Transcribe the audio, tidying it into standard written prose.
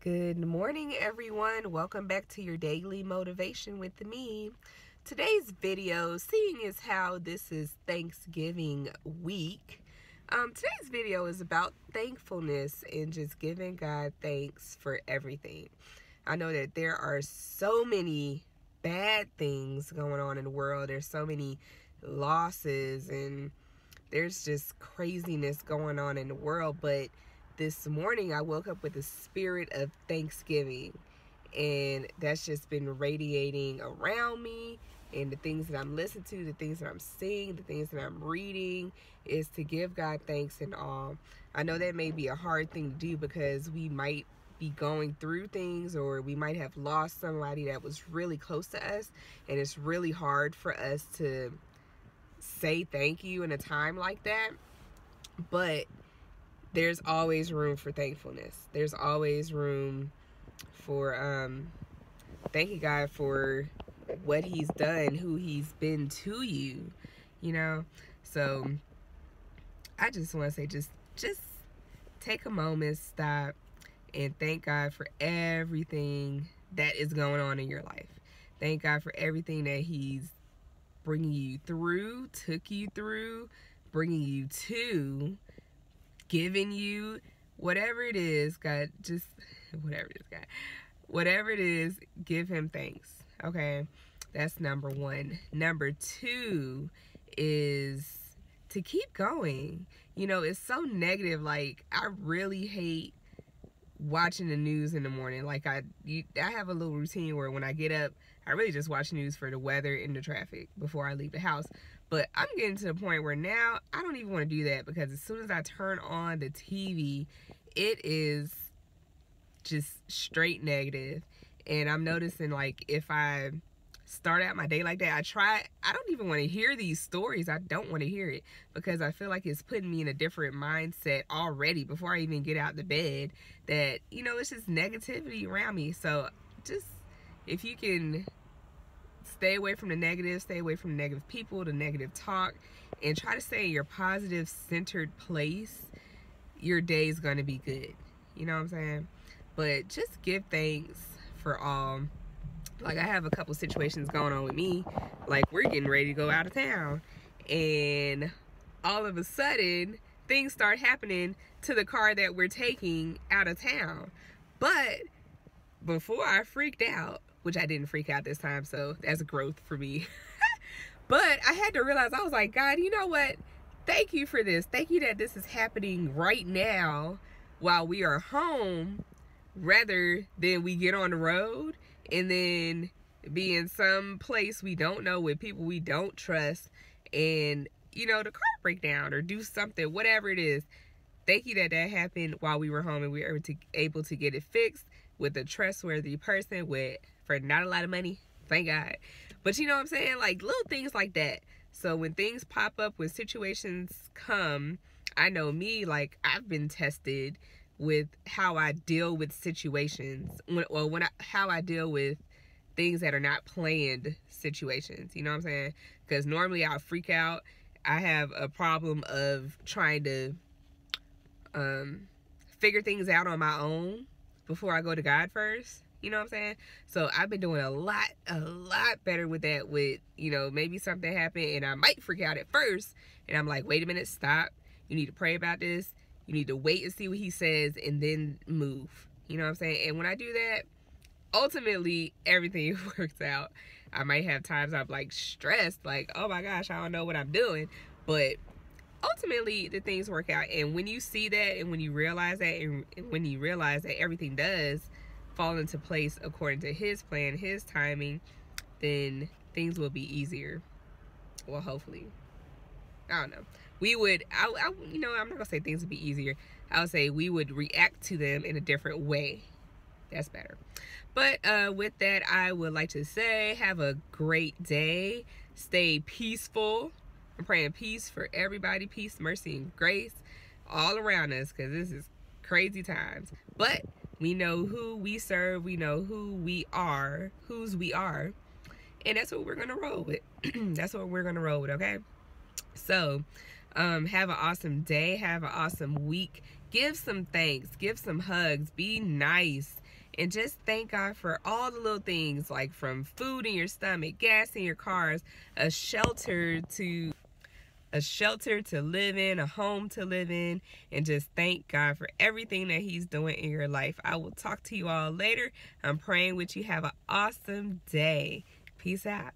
Good morning, everyone. Welcome back to your daily motivation with me. Today's video, seeing as how this is Thanksgiving week, today's video is about thankfulness and just giving God thanks for everything. I know that there are so many bad things going on in the world. There's so many losses and there's just craziness going on in the world, but this morning I woke up with a spirit of thanksgiving, and that's just been radiating around me, and the things that I'm listening to, the things that I'm seeing, the things that I'm reading is to give God thanks and all. I know that may be a hard thing to do because we might be going through things, or we might have lost somebody that was really close to us, and it's really hard for us to say thank you in a time like that. But there's always room for thankfulness. There's always room for thanking God for what he's done, who he's been to you, you know. So I just want to say, just take a moment, stop, and thank God for everything that is going on in your life. Thank God for everything that he's bringing you through, took you through, bringing you to, giving you, whatever it is, God, just whatever it is, God, whatever it is, give him thanks. Okay, that's number one. Number two is to keep going. You know, it's so negative. Like, I really hate watching the news in the morning. Like, I have a little routine where when I get up, I really just watch news for the weather and the traffic before I leave the house. But I'm getting to the point where now I don't even want to do that, because as soon as I turn on the TV, it is just straight negative. And I'm noticing, like, if I start out my day like that, I don't even want to hear these stories. I don't want to hear it, because I feel like it's putting me in a different mindset already before I even get out of the bed, that, you know, it's just negativity around me. So just, if you can stay away from the negative, stay away from the negative people, the negative talk, and try to stay in your positive centered place, your day is going to be good. You know what I'm saying? But just give thanks for all. Like, I have a couple situations going on with me. Like, we're getting ready to go out of town, and all of a sudden things start happening to the car that we're taking out of town. But before I freaked out, which I didn't freak out this time, so that's growth for me. But I had to realize, I was like, God, you know what? Thank you for this. Thank you that this is happening right now while we are home, rather than we get on the road and then be in some place we don't know with people we don't trust, and, you know, the car break down or do something, whatever it is. Thank you that that happened while we were home, and we were able to get it fixed with a trustworthy person for not a lot of money. Thank God. But you know what I'm saying? Like, little things like that. So when things pop up, when situations come, I know me, like, I've been tested with how I deal with situations. How I deal with things that are not planned situations. You know what I'm saying? Because normally I'll freak out. I have a problem of trying to figure things out on my own before I go to God first. You know what I'm saying? So I've been doing a lot better with that. With, you know, maybe something happened and I might freak out at first, and I'm like, wait a minute, stop. You need to pray about this. You need to wait and see what he says and then move. You know what I'm saying? And when I do that, ultimately everything works out. I might have times I'm like stressed, like, oh my gosh, I don't know what I'm doing. But ultimately the things work out. And when you see that, and when you realize that, and when you realize that everything does fall into place according to his plan, his timing, then things will be easier. Well, hopefully. I don't know. We would, you know, I'm not gonna say things would be easier. I'll say we would react to them in a different way. That's better. But with that, I would like to say, have a great day. Stay peaceful. I'm praying peace for everybody. Peace, mercy, and grace all around us, because this is crazy times. But we know who we serve. We know who we are, whose we are. And that's what we're going to roll with. That's what we're going to roll with, okay? So, have an awesome day. Have an awesome week. Give some thanks. Give some hugs. Be nice. and just thank God for all the little things, like from food in your stomach, gas in your cars, a shelter to live in, a home to live in, and just thank God for everything that He's doing in your life. I will talk to you all later. I'm praying with you. Have an awesome day. Peace out.